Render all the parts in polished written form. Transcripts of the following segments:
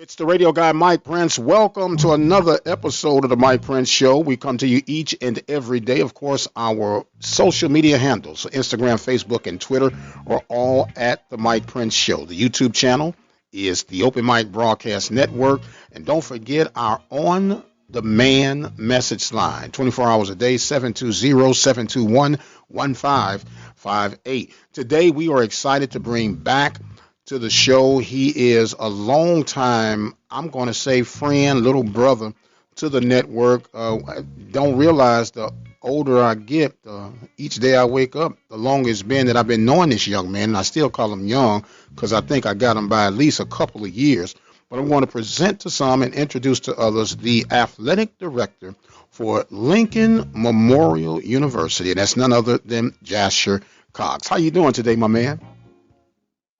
It's the radio guy, Mike Prince. Welcome to another episode of the Mike Prince Show. We come to you each and every day. Of course, our social media handles, so Instagram, Facebook, and Twitter, are all at the Mike Prince Show. The YouTube channel is the Open Mic Broadcast Network. And don't forget our on-demand message line, 24 hours a day, 720-721-1558. Today, we are excited to bring back to the show. He is a long time, I'm going to say, friend, little brother to the network. I don't realize the older I get, each day I wake up, the longer it's been that I've been knowing this young man. And I still call him young because I think I got him by at least a couple of years. But I want to present to some and introduce to others the athletic director for Lincoln Memorial University. And that's none other than Jasher Cox. How you doing today, my man?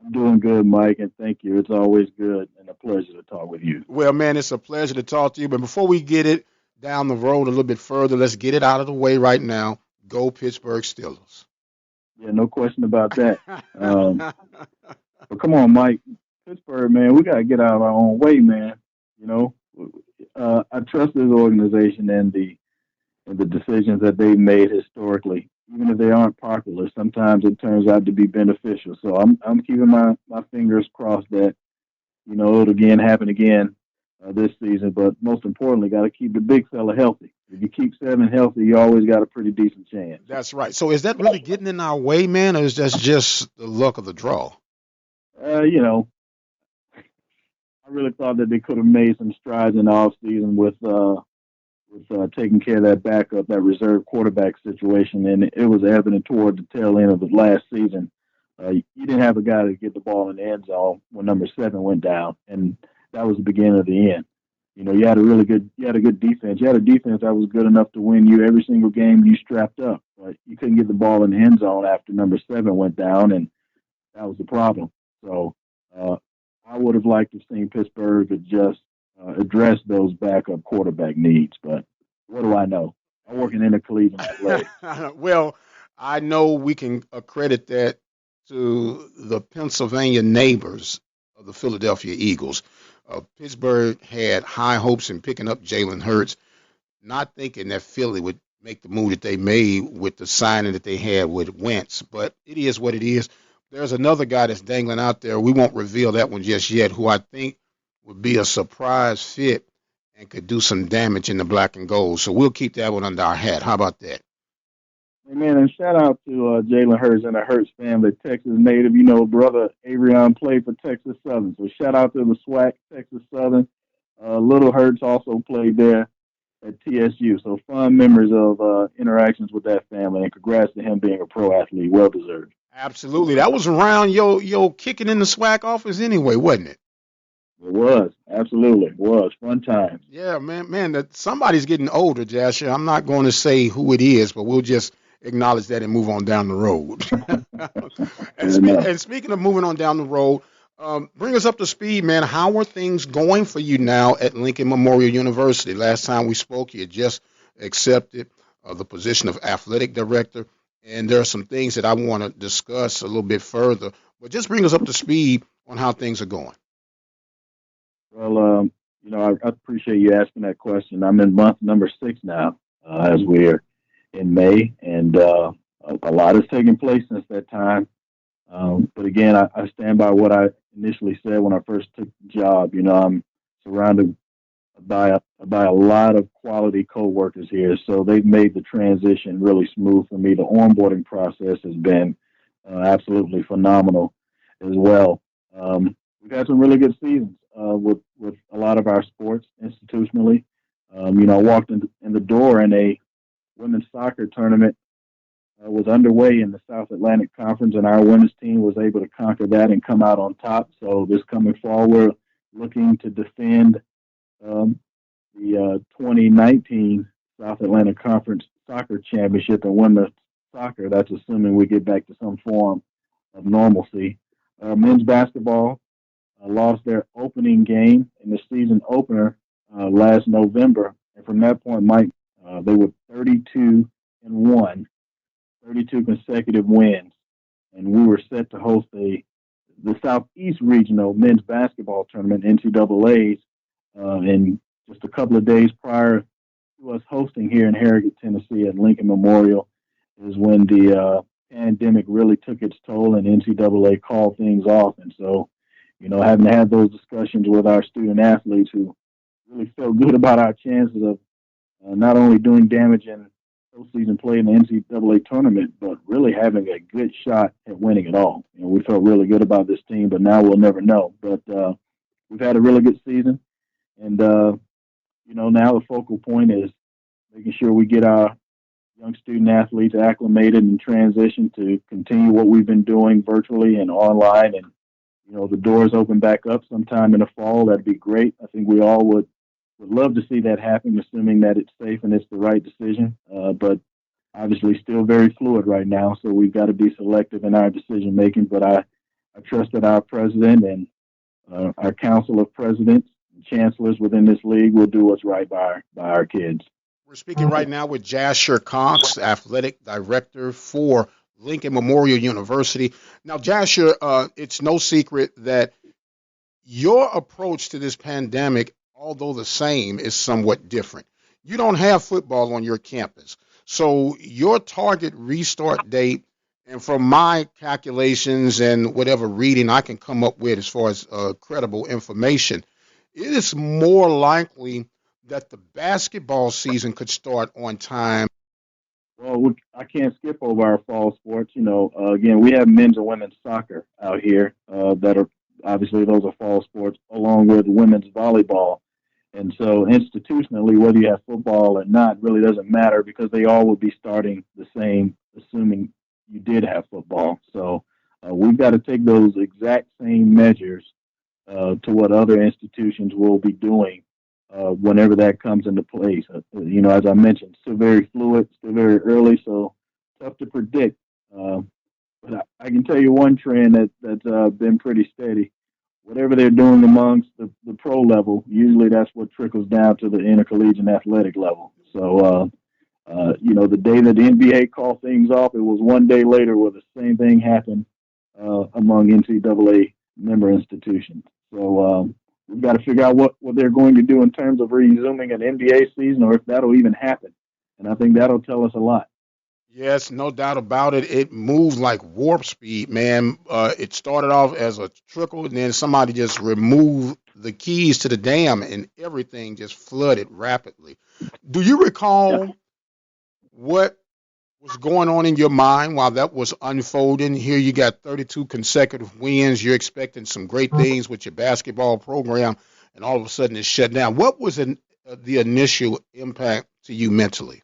I'm doing good, Mike, and thank you. It's always good and a pleasure to talk with you. Well, man, it's a pleasure to talk to you. But before we get it down the road a little bit further, let's get it out of the way right now. Go Pittsburgh Steelers. Yeah, no question about that. But come on, Mike. Pittsburgh, man, we got to get out of our own way, man. You know, I trust this organization and the decisions that they've made historically. Even if they aren't popular, sometimes it turns out to be beneficial. So I'm keeping my fingers crossed that, it'll again happen again this season. But most importantly, got to keep the big fella healthy. If you keep seven healthy, you always got a pretty decent chance. That's right. So is that really getting in our way, man, or is that just the luck of the draw? I really thought that they could have made some strides in the offseason with taking care of that backup, that reserve quarterback situation, and it was evident toward the tail end of the last season. You didn't have a guy to get the ball in the end zone when number 7 went down, and that was the beginning of the end. You had a good defense. You had a defense that was good enough to win you every single game you strapped up, but you couldn't get the ball in the end zone after number 7 went down, and that was the problem. So I would have liked to have seen Pittsburgh just address those backup quarterback needs, but what do I know? I'm working in a collegiate athletics. Well, I know we can accredit that to the Pennsylvania neighbors of the Philadelphia Eagles. Pittsburgh had high hopes in picking up Jalen Hurts, not thinking that Philly would make the move that they made with the signing that they had with Wentz, but it is what it is. There's another guy that's dangling out there. We won't reveal that one just yet, who I think would be a surprise fit and could do some damage in the black and gold. So we'll keep that one under our hat. How about that? Hey, man, and shout out to Jalen Hurts and the Hurts family, Texas native. Brother Avrion played for Texas Southern. So shout out to the SWAC, Texas Southern. Little Hurts also played there at TSU. So fond memories of interactions with that family, and congrats to him being a pro athlete. Well deserved. Absolutely. That was around your kicking in the SWAC office anyway, wasn't it? It was. Absolutely. It was. Fun times. Yeah, man, that somebody's getting older, Jasher. I'm not going to say who it is, but we'll just acknowledge that and move on down the road. And speaking of moving on down the road, bring us up to speed, man. How are things going for you now at Lincoln Memorial University? Last time we spoke, you had just accepted the position of athletic director, and there are some things that I want to discuss a little bit further. But just bring us up to speed on how things are going. Well, I appreciate you asking that question. I'm in month number 6 now, as we're in May, and a lot has taken place since that time. But again, I stand by what I initially said when I first took the job. I'm surrounded by a lot of quality co-workers here, so they've made the transition really smooth for me. The onboarding process has been absolutely phenomenal as well. We've had some really good seasons with a lot of our sports institutionally. I walked in the door and a women's soccer tournament was underway in the South Atlantic Conference, and our women's team was able to conquer that and come out on top. So this coming fall, we're looking to defend the 2019 South Atlantic Conference Soccer Championship in women's soccer. That's assuming we get back to some form of normalcy. Men's basketball lost their opening game in the season opener last November, and from that point, Mike, they were 32-1, 32 consecutive wins, and we were set to host a the Southeast Regional Men's Basketball Tournament, NCAA's, and just a couple of days prior to us hosting here in Harrogate, Tennessee at Lincoln Memorial is when the pandemic really took its toll and NCAA called things off. And so, having to have those discussions with our student athletes who really felt good about our chances of not only doing damage in postseason play in the NCAA tournament, but really having a good shot at winning it all. We felt really good about this team, but now we'll never know. But we've had a really good season, and now the focal point is making sure we get our young student athletes acclimated and transition to continue what we've been doing virtually and online. And the doors open back up sometime in the fall. That'd be great. I think we all would love to see that happen, assuming that it's safe and it's the right decision. But obviously still very fluid right now, so we've got to be selective in our decision making. But I trust that our president and our council of presidents and chancellors within this league will do what's right by our kids. We're speaking right now with Jasher Cox, Athletic Director for Lincoln Memorial University. Now, Jasher, it's no secret that your approach to this pandemic, although the same, is somewhat different. You don't have football on your campus. So your target restart date, and from my calculations and whatever reading I can come up with as far as credible information, it is more likely that the basketball season could start on time. Well, I can't skip over our fall sports. Again, we have men's and women's soccer out here that are obviously those are fall sports, along with women's volleyball. And so institutionally, whether you have football or not really doesn't matter because they all would be starting the same, assuming you did have football. So we've got to take those exact same measures to what other institutions will be doing whenever that comes into place. As I mentioned, still very fluid, still very early, so tough to predict. But I can tell you one trend that's been pretty steady. Whatever they're doing amongst the pro level, usually that's what trickles down to the intercollegiate athletic level. So, the day that the NBA called things off, it was one day later where the same thing happened among NCAA member institutions. So we've got to figure out what they're going to do in terms of resuming an NBA season or if that'll even happen. And I think that'll tell us a lot. Yes, no doubt about it. It moves like warp speed, man. It started off as a trickle, and then somebody just removed the keys to the dam, and everything just flooded rapidly. Do you Yeah. recall what was going on in your mind while that was unfolding? Here you got 32 consecutive wins. You're expecting some great things with your basketball program, and all of a sudden it's shut down. What was the initial impact to you mentally?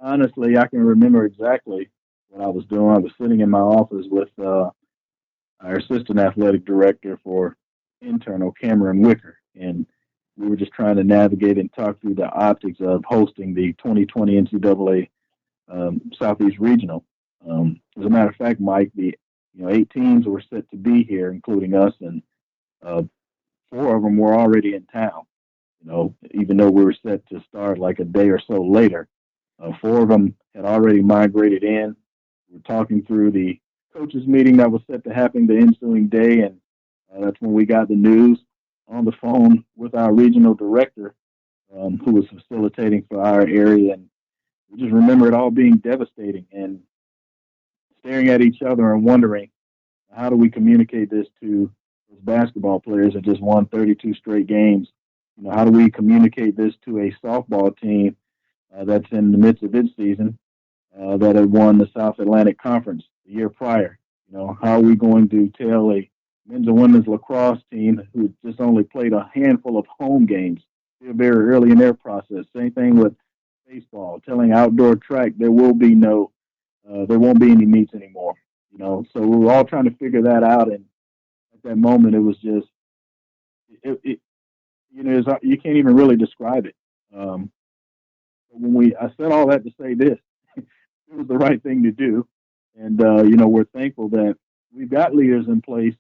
Honestly, I can remember exactly what I was doing. I was sitting in my office with our assistant athletic director for internal, Cameron Wicker, and we were just trying to navigate and talk through the optics of hosting the 2020 NCAA Southeast Regional. As a matter of fact, Mike, the 8 teams were set to be here, including us, and 4 of them were already in town. Even though we were set to start like a day or so later, 4 of them had already migrated in. We were talking through the coaches meeting that was set to happen the ensuing day, and that's when we got the news on the phone with our regional director, who was facilitating for our area. And we just remember it all being devastating and staring at each other and wondering, how do we communicate this to those basketball players that just won 32 straight games? How do we communicate this to a softball team that's in the midst of its season that had won the South Atlantic Conference the year prior? How are we going to tell a men's and women's lacrosse team who just only played a handful of home games, still very early in their process? Same thing with baseball, telling outdoor track there won't be any meets anymore. So we were all trying to figure that out, and at that moment, it was just, you can't even really describe it. I said all that to say this, it was the right thing to do, and we're thankful that we've got leaders in place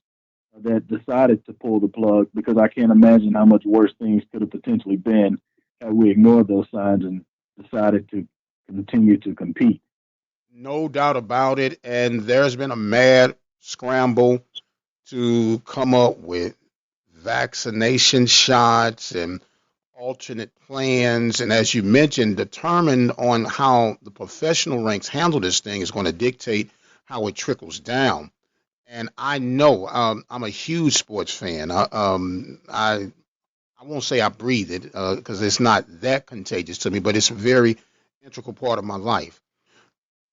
that decided to pull the plug because I can't imagine how much worse things could have potentially been had we ignored those signs and decided to continue to compete. No doubt about it. And there's been a mad scramble to come up with vaccination shots and alternate plans. And as you mentioned, determined on how the professional ranks handle this thing is going to dictate how it trickles down. And I know I'm a huge sports fan. I won't say I breathe it because it's not that contagious to me, but it's a very integral part of my life.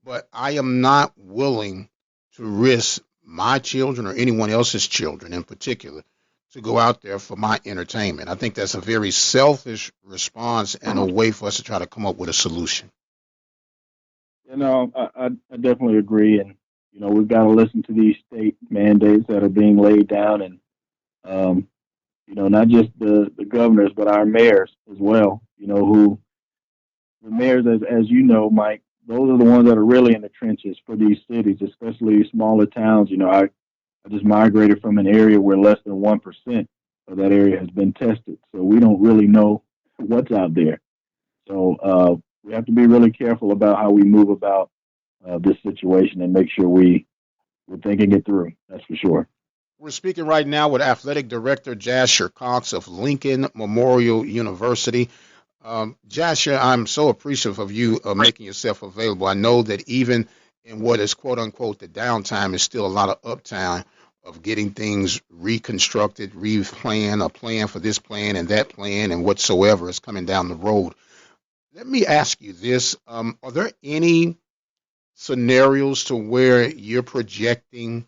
But I am not willing to risk my children or anyone else's children in particular to go out there for my entertainment. I think that's a very selfish response and a way for us to try to come up with a solution. I definitely agree, and we've got to listen to these state mandates that are being laid down, and um, not just the governors, but our mayors as well. Who the mayors, as you know, Mike, those are the ones that are really in the trenches for these cities, especially smaller towns. I just migrated from an area where less than 1% of that area has been tested, so we don't really know what's out there. So we have to be really careful about how we move about this situation and make sure we're thinking it through. That's for sure. We're speaking right now with Athletic Director Jasher Cox of Lincoln Memorial University. Jasher, I'm so appreciative of you making yourself available. I know that even in what is quote unquote the downtime, is still a lot of uptime of getting things reconstructed, replan, a plan for this plan and that plan and whatsoever is coming down the road. Let me ask you this. Are there any scenarios to where you're projecting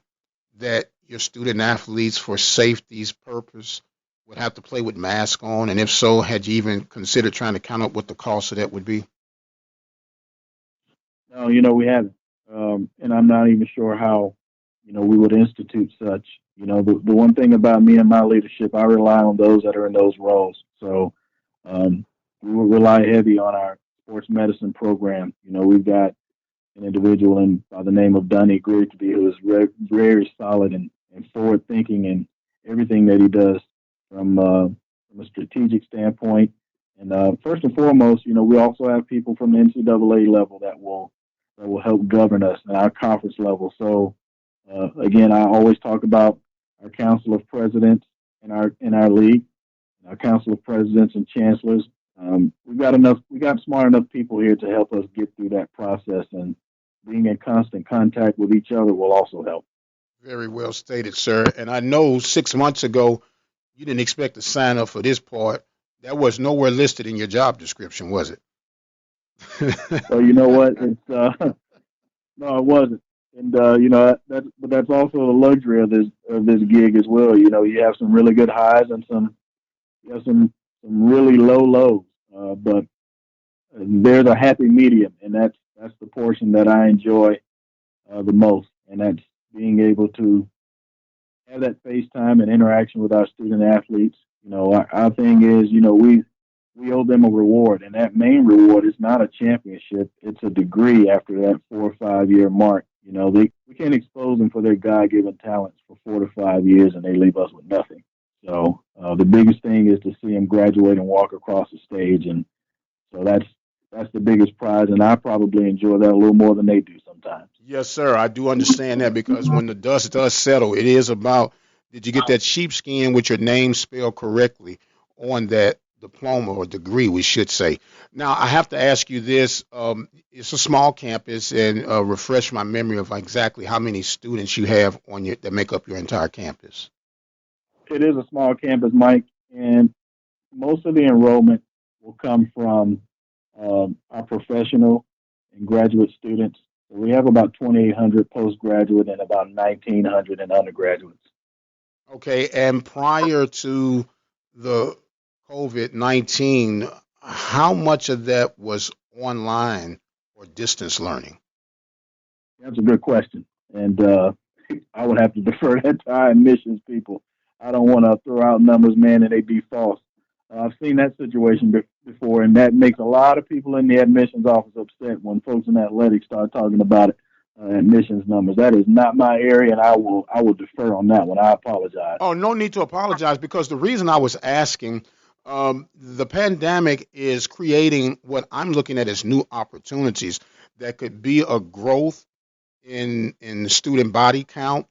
that your student athletes, for safety's purpose, would have to play with masks on? And if so, had you even considered trying to count up what the cost of that would be? No, we haven't, and I'm not even sure how we would institute such. The one thing about me and my leadership, I rely on those that are in those roles. So um, we will rely heavy on our sports medicine program. We've got an individual by the name of Donnie Grigsby who is very solid and forward thinking in everything that he does from a strategic standpoint. And first and foremost, we also have people from the NCAA level that will help govern us at our conference level. So again, I always talk about our council of presidents in our league, our council of presidents and chancellors. We got smart enough people here to help us get through that process, and being in constant contact with each other will also help. Very well stated, sir. And I know 6 months ago you didn't expect to sign up for this part. That was nowhere listed in your job description, was it? So you know what? It's no, it wasn't. And but that's also the luxury of this gig as well. You have some really good highs and you have some really low lows. But there's a happy medium, and that's the portion that I enjoy the most, and that's being able to have that FaceTime and interaction with our student athletes. Our thing is, we owe them a reward, and that main reward is not a championship; it's a degree after that 4 or 5 year mark. We can't expose them for their God-given talents for 4 to 5 years, and they leave us with nothing. So the biggest thing is to see them graduate and walk across the stage, and so that's the biggest prize, and I probably enjoy that a little more than they do sometimes. Yes, sir. I do understand that because when the dust does settle, it is about, did you get that sheepskin with your name spelled correctly on that diploma or degree, we should say. Now, I have to ask you this. It's a small campus, and refresh my memory of exactly how many students you have on your that make up your entire campus. It is a small campus, Mike, and most of the enrollment will come from our professional and graduate students. So we have about 2,800 postgraduate and about 1,900 in undergraduates. Okay, and prior to the COVID-19, how much of that was online or distance learning? That's a good question, and I would have to defer that to our admissions people. I don't want to throw out numbers, man, and they be false. I've seen that situation before, and that makes a lot of people in the admissions office upset when folks in athletics start talking about admissions numbers. That is not my area, and I will defer on that one. I apologize. Oh, no need to apologize because the reason I was asking, the pandemic is creating what I'm looking at as new opportunities. that could be a growth in the student body count,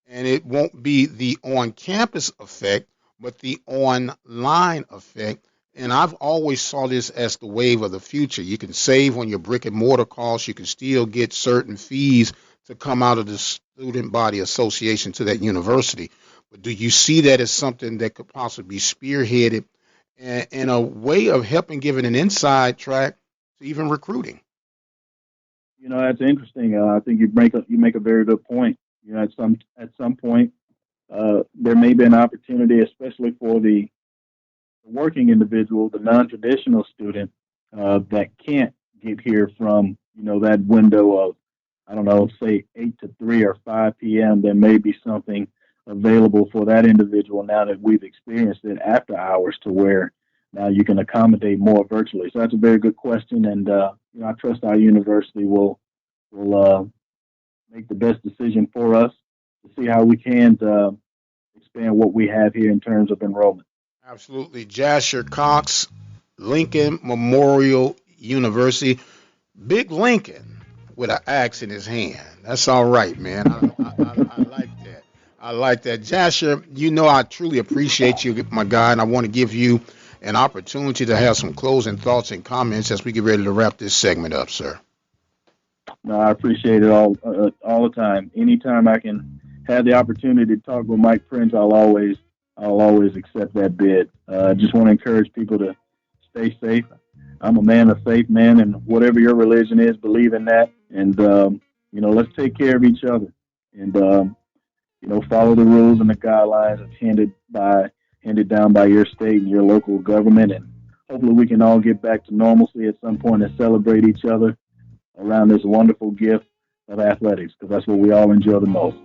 and it won't be the on-campus effect, but the online effect. And I've always saw this as the wave of the future. You can save on your brick and mortar costs. You can still get certain fees to come out of the student body association to that university. But do you see that as something that could possibly be spearheaded and a way of helping giving an inside track to even recruiting? That's interesting. I think you make a very good point. At some point, there may be an opportunity, especially for the working individual, the non-traditional student that can't get here from that window of, I don't know, say 8 to 3 or 5 p.m. There may be something available for that individual now that we've experienced it after hours, to where now you can accommodate more virtually. So that's a very good question, and I trust our university will make the best decision for us to see how we can expand what we have here in terms of enrollment. Absolutely. Jasher Cox, Lincoln Memorial University. Big Lincoln with an axe in his hand. That's all right, man. I like that. I like that. Jasher, I truly appreciate you, my guy, and I want to give you an opportunity to have some closing thoughts and comments as we get ready to wrap this segment up, sir. No, I appreciate it all the time. Anytime I can have the opportunity to talk with Mike Prince, I'll always accept that bid. I just want to encourage people to stay safe. I'm a man of faith, man, and whatever your religion is, believe in that. And let's take care of each other, and follow the rules and the guidelines that's handed down by your state and your local government. And hopefully, we can all get back to normalcy at some point and celebrate each other around this wonderful gift of athletics, because that's what we all enjoy the most.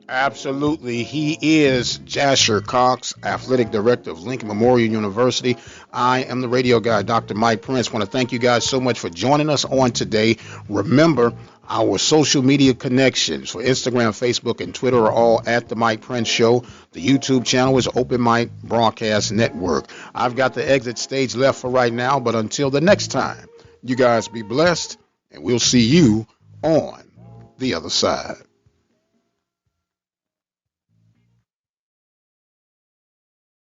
Absolutely. He is Jasher Cox, Athletic Director of Lincoln Memorial University. I am the radio guy, Dr. Mike Prince. I want to thank you guys so much for joining us on today. Remember, our social media connections for Instagram, Facebook, and Twitter are all at The Mike Prince Show. The YouTube channel is Open Mic Broadcast Network. I've got the exit stage left for right now, but until the next time, you guys be blessed, and we'll see you on the other side.